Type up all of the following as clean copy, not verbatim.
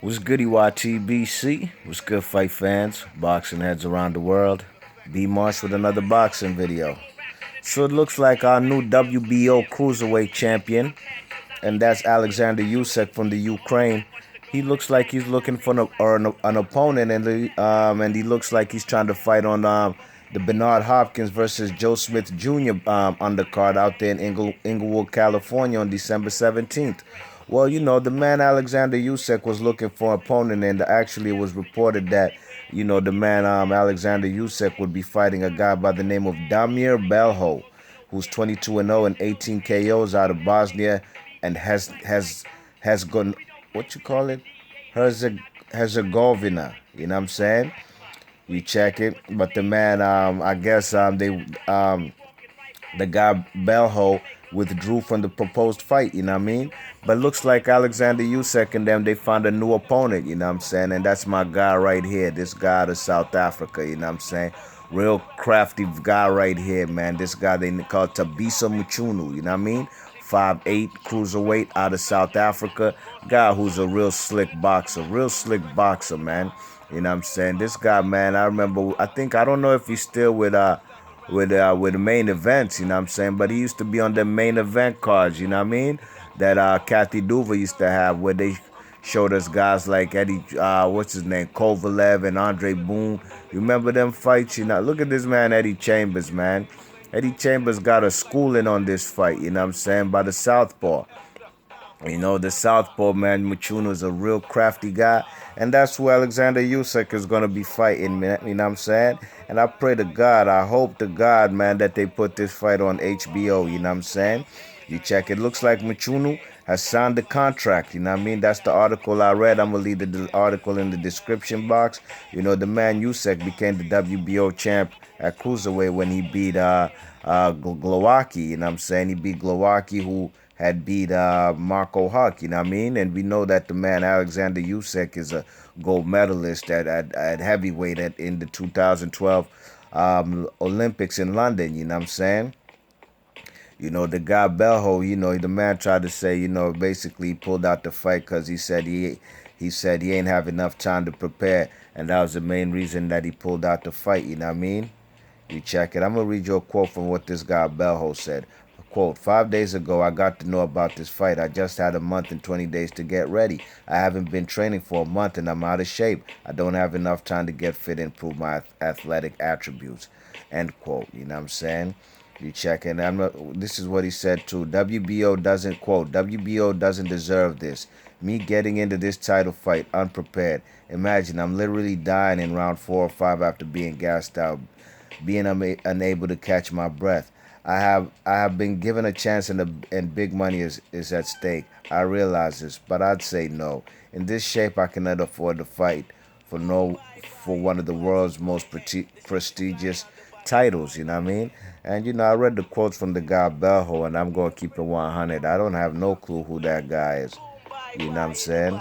What's goody YTBC? What's good, fight fans, boxing heads around the world? B Marsh with another boxing video. So it looks like our new WBO cruiserweight champion, and that's Alexander Usyk from the Ukraine. He looks like he's looking for an opponent, and he looks like he's trying to fight on the Bernard Hopkins versus Joe Smith Jr. Undercard out there in Inglewood, California on December 17th. Well, the man Alexander Usyk was looking for an opponent, and actually it was reported that, the man Alexander Usyk would be fighting a guy by the name of Damir Belho, who's 22-0 and 18 KOs out of Bosnia, and has gone, what you call it, Herzegovina. You know what I'm saying? You check it, but the man, I guess the guy Belho withdrew from the proposed fight, you know what I mean? But looks like Alexander Usyk and them, they found a new opponent, you know what I'm saying? And that's my guy right here, this guy out of South Africa, you know what I'm saying? Real crafty guy right here, man. This guy they call Thabiso Mchunu, you know what I mean? 5'8", cruiserweight out of South Africa. Guy who's a real slick boxer, man. You know what I'm saying? This guy, man, I remember, I don't know if he's still with the main events, you know what I'm saying? But he used to be on the main event cards, you know what I mean? That Kathy Duva used to have, where they showed us guys like Eddie, what's his name, Kovalev and Andre Boone. You remember them fights? You know, look at this man, Eddie Chambers, man. Eddie Chambers got a schooling on this fight, you know what I'm saying, by the Southpaw. The Southpaw, man, Mchunu is a real crafty guy. And that's who Alexander Usyk is going to be fighting, man. You know what I'm saying? And I pray to God, I hope to God, man, that they put this fight on HBO. You know what I'm saying? You check. It looks like Mchunu has signed the contract. You know what I mean? That's the article I read. I'm going to leave the article in the description box. The man Usyk became the WBO champ at Cruiserweight when he beat Glowacki. You know what I'm saying? He beat Glowacki, who had beat Marco Huck, you know what I mean? And we know that the man Alexander Usyk is a gold medalist at heavyweight in the 2012 Olympics in London, you know what I'm saying? The guy Belho, the man tried to say, basically pulled out the fight because he said he ain't have enough time to prepare, and that was the main reason that he pulled out the fight, you know what I mean? You check it. I'm going to read you a quote from what this guy Belho said. Quote, 5 days ago, I got to know about this fight. I just had a month and 20 days to get ready. I haven't been training for a month and I'm out of shape. I don't have enough time to get fit and improve my athletic attributes. End quote. You know what I'm saying? You check it. This is what he said too. WBO doesn't deserve this. Me getting into this title fight unprepared. Imagine, I'm literally dying in round 4 or 5 after being gassed out, being unable to catch my breath. I have been given a chance, and big money is at stake. I realize this, but I'd say no. In this shape, I cannot afford to fight for one of the world's most prestigious titles. You know what I mean? And I read the quotes from the guy Belho, and I'm gonna keep it 100. I don't have no clue who that guy is. You know what I'm saying?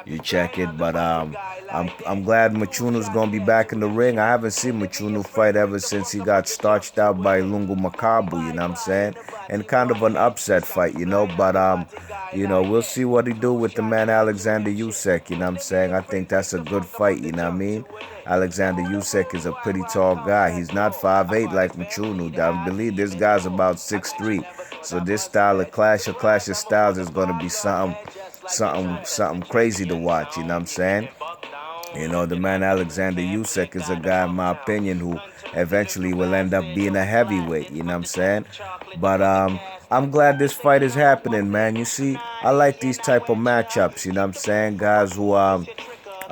You check it, but I'm glad Mchunu's gonna be back in the ring. I haven't seen Mchunu fight ever since he got starched out by Lungu Makabu, you know what I'm saying? And kind of an upset fight, but we'll see what he do with the man Alexander Usyk, you know what I'm saying? I think that's a good fight, you know what I mean? Alexander Usyk is a pretty tall guy. He's not 5'8" like Mchunu. I believe this guy's about 6'3". So this clash of styles is gonna be something crazy to watch, you know what I'm saying? The man Alexander Usyk is a guy, in my opinion, who eventually will end up being a heavyweight, you know what I'm saying? But I'm glad this fight is happening, man. You see, I like these type of matchups, you know what I'm saying? Guys who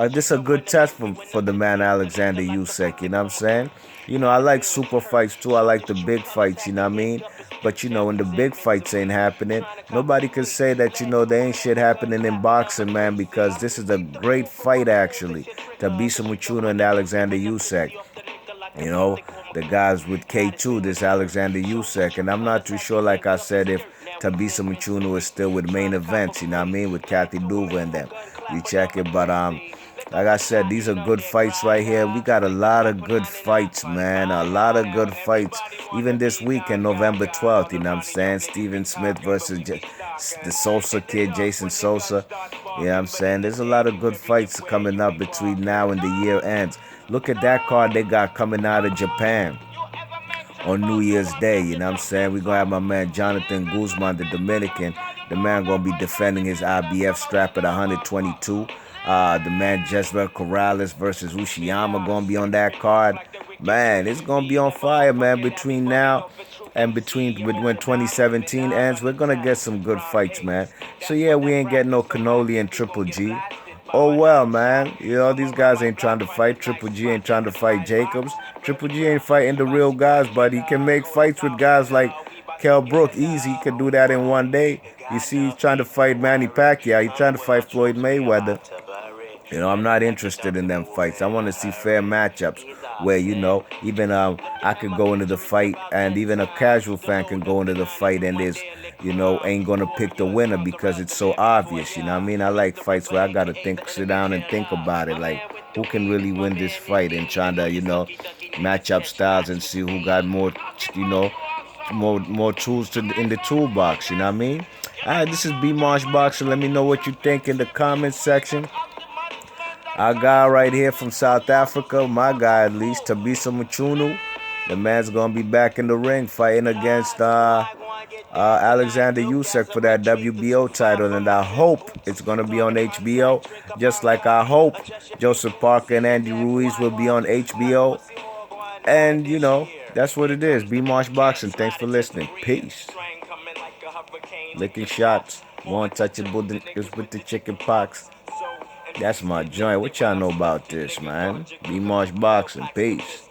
this is a good test for the man Alexander Usyk, you know what I'm saying? I like super fights too. I like the big fights, you know what I mean? But when the big fights ain't happening, nobody can say that, there ain't shit happening in boxing, man, because this is a great fight actually. Thabiso Mchunu and Alexander Usyk. You know, the guys with K2, this Alexander Usyk, and I'm not too sure, like I said, if Thabiso Mchunu is still with main events, you know what I mean, with Kathy Duva and them. You check it, but like I said, these are good fights right here. We got a lot of good fights, man. A lot of good fights. Even this weekend, November 12th, you know what I'm saying? the Sosa kid, Jason Sosa. You know what I'm saying? There's a lot of good fights coming up between now and the year ends. Look at that card they got coming out of Japan on New Year's Day. You know what I'm saying? We're going to have my man Jonathan Guzman, the Dominican. The man going to be defending his IBF strap at 122. The man Jezreel Corrales versus Ushiyama going to be on that card. Man, it's going to be on fire, man, between now and between when 2017 ends. We're going to get some good fights, man. So, yeah, we ain't getting no Cannoli and Triple G. Oh well, man. You know, these guys ain't trying to fight. Triple G ain't trying to fight Jacobs. Triple G ain't fighting the real guys, but he can make fights with guys like Kell Brook easy. He could do that in one day. You see, he's trying to fight Manny Pacquiao. He's trying to fight Floyd Mayweather. You know, I'm not interested in them fights. I want to see fair matchups where, you know, even I could go into the fight and even a casual fan can go into the fight and there's, you know, ain't going to pick the winner because it's so obvious. You know what I mean? I like fights where I got to sit down and think about it. Like, who can really win this fight and trying to, you know, match up styles and see who got more, you know, more tools in the toolbox. You know what I mean? All right, this is B Marsh Boxer. Let me know what you think in the comments section. Our guy right here from South Africa, my guy at least, Thabiso Mchunu. The man's going to be back in the ring fighting against Oleksandr Usyk for that WBO title. And I hope it's going to be on HBO. Just like I hope Joseph Parker and Andy Ruiz will be on HBO. And, you know, that's what it is. B Marsh Boxing. Thanks for listening. Peace. Licking shots. One touchable with the chicken pox. That's my joint. What y'all know about this, man? B Marsh Boxing. Peace.